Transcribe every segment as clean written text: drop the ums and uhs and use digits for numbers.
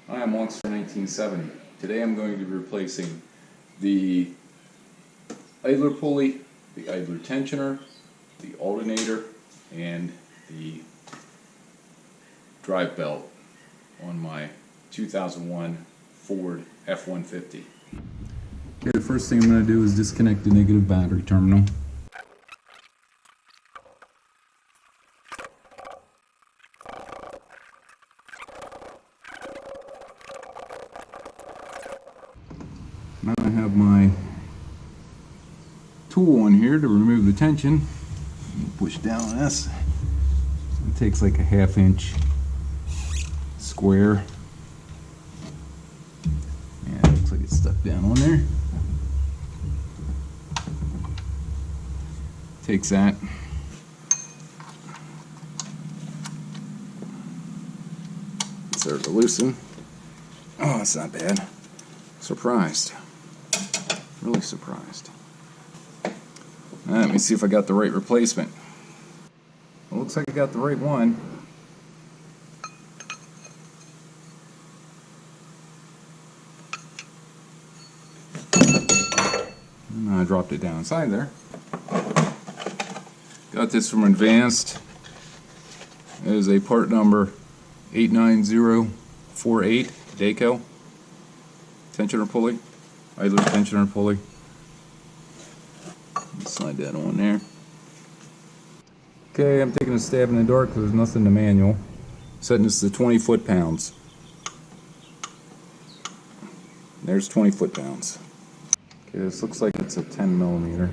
Hi, I'm Monster 1970. Today I'm going to be replacing the idler pulley, the idler tensioner, the alternator, and the drive belt on my 2001 Ford F150. Okay, the first thing I'm going to do is disconnect the negative battery terminal. Now I have my tool on here to remove the tension. Push down on this. It takes like a 1/2 inch square. Yeah, it looks like it's stuck down on there. Takes that. Start to loosen. Oh, that's not bad. Surprised. Really surprised. Let me see if I got the right replacement. It looks like I got the right one. And I dropped it down inside there. Got this from Advanced. It is a part number 89048 Daco. Tensioner pulley. Idler tensioner pulley. Slide that on there. Okay, I'm taking a stab in the dark because there's nothing in the manual. Setting this to 20 foot-pounds. There's 20 foot-pounds. Okay, this looks like it's a 10 millimeter.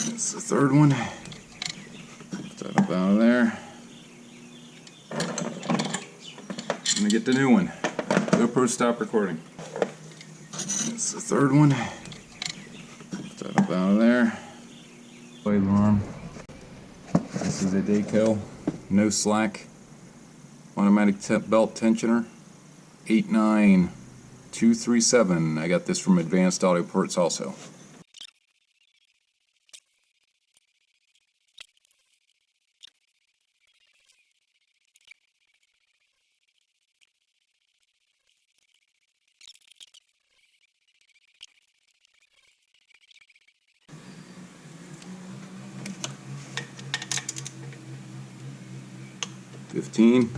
That's the third one. Put that up out of there. I'm gonna get the new one. GoPro stop recording. That's the third one. Put that up out of there. Blade arm. This is a Daco, no slack, automatic belt tensioner, 89237. I got this from Advanced Auto Parts also. $15.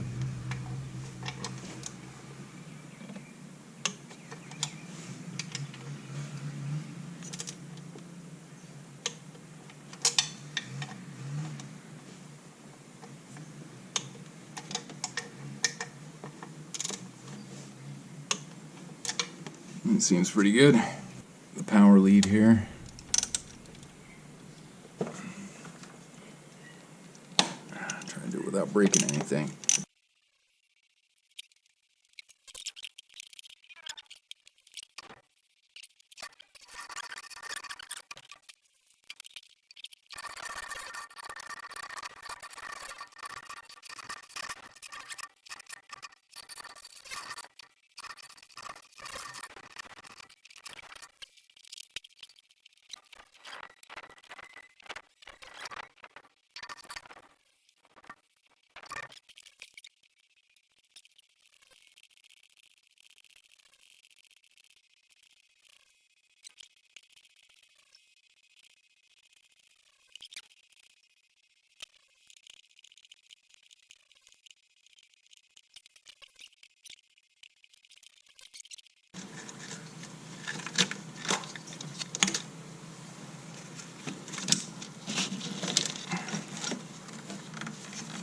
It seems pretty good. The power lead here. Try to do it without breaking anything.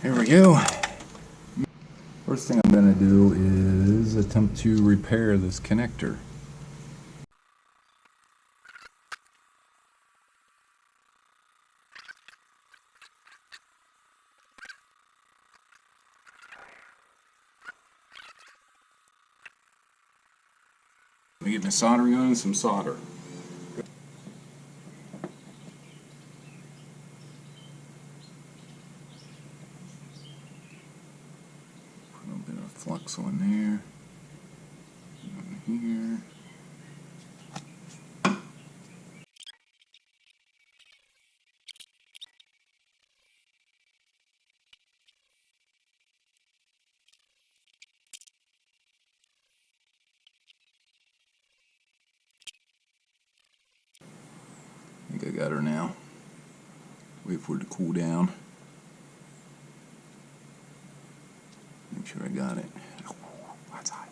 Here we go. First thing I'm going to do is attempt to repair this connector. me get my soldering on and some solder. Put a little bit of flux on there. On here. I think I got her now. Wait for it to cool down. Make sure I got it. That's hot.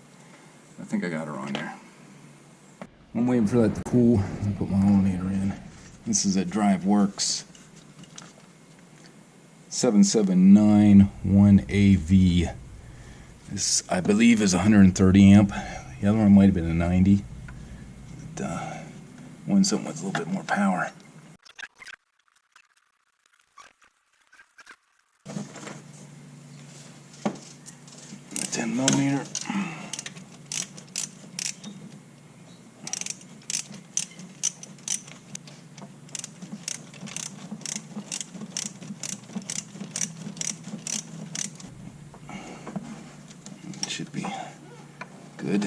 I think I got her on there. I'm waiting for that to cool. I'll put my alternator in. This is at DriveWorks 7791AV. This, I believe, is 130 amp. The other one might have been a 90. But, one something with a little bit more power. A 10 millimeter. Should be good.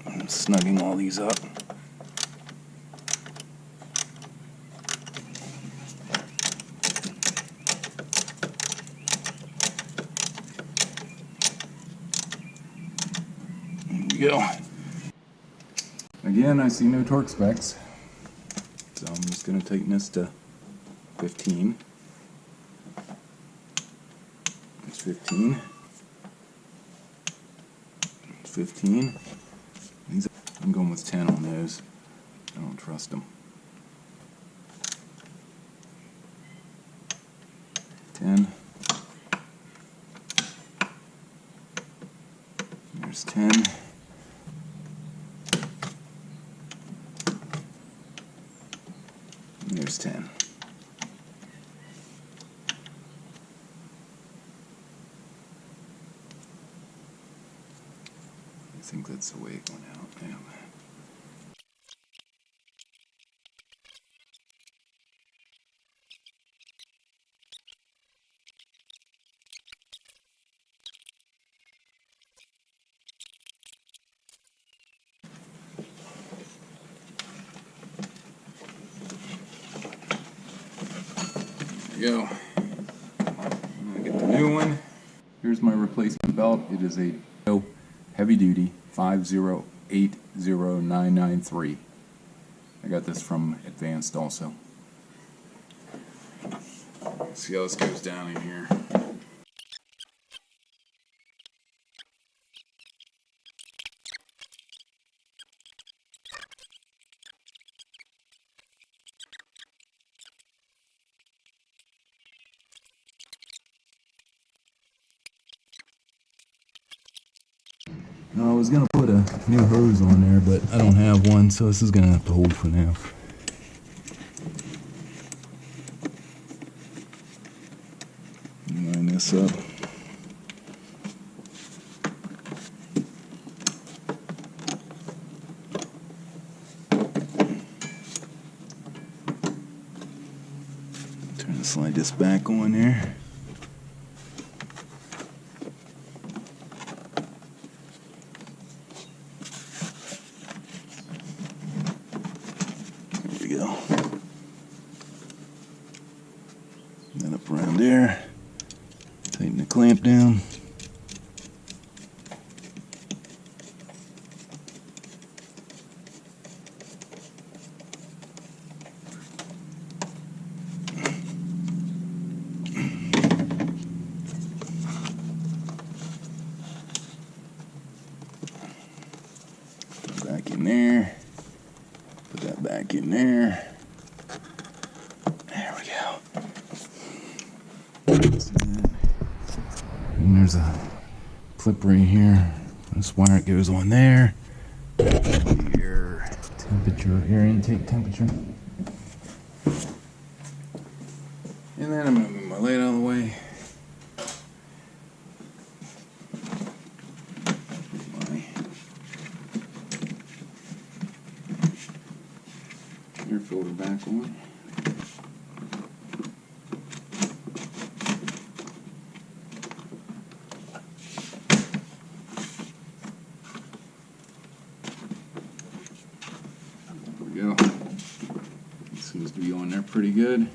I'm snugging all these up. There we go. Again, I see no torque specs, so I'm just going to tighten this to 15. It's 15. 15. I'm going with 10 on those. I don't trust them. 10. There's 10. There's 10. I think that's the way it went out. Yeah. There we go. I'm gonna get the new one. Here's my replacement belt. It is a heavy duty 5080993. I got this from Advanced also. Let's see how this goes down in here. I was going to put a new hose on there, but I don't have one, so this is going to have to hold for now. Line this up. Slide this back on there. There we go. Then up around there. Tighten the clamp down. Back in there. Put that back in there. There we go. And there's a clip right here. This wire goes on there. Your temperature, air intake temperature. And then I'm going to move my light out of the way. air filter back on. There we go. It seems to be on there pretty good.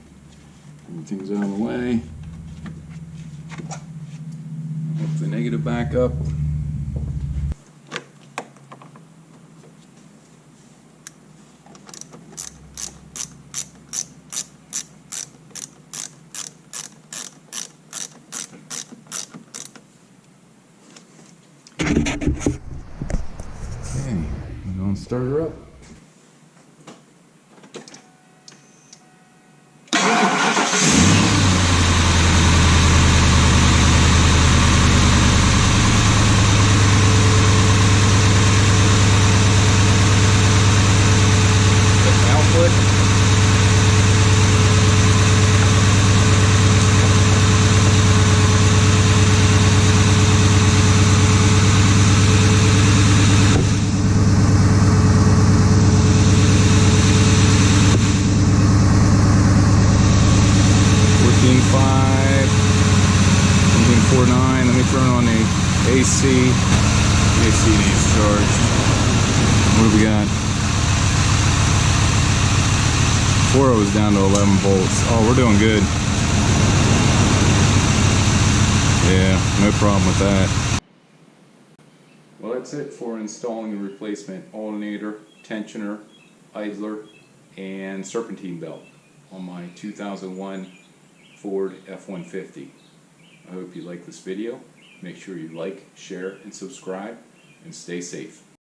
Everything's out of the way. Hook the negative back up. Okay, I'm going to start her up. Let me turn on the AC. AC needs charged. What do we got? 4 is down to 11 volts. Oh, we're doing good. Yeah, no problem with that. Well, that's it for installing the replacement alternator, tensioner, idler, and serpentine belt on my 2001 Ford F150. I hope you like this video. Make sure you like, share, and subscribe, and stay safe.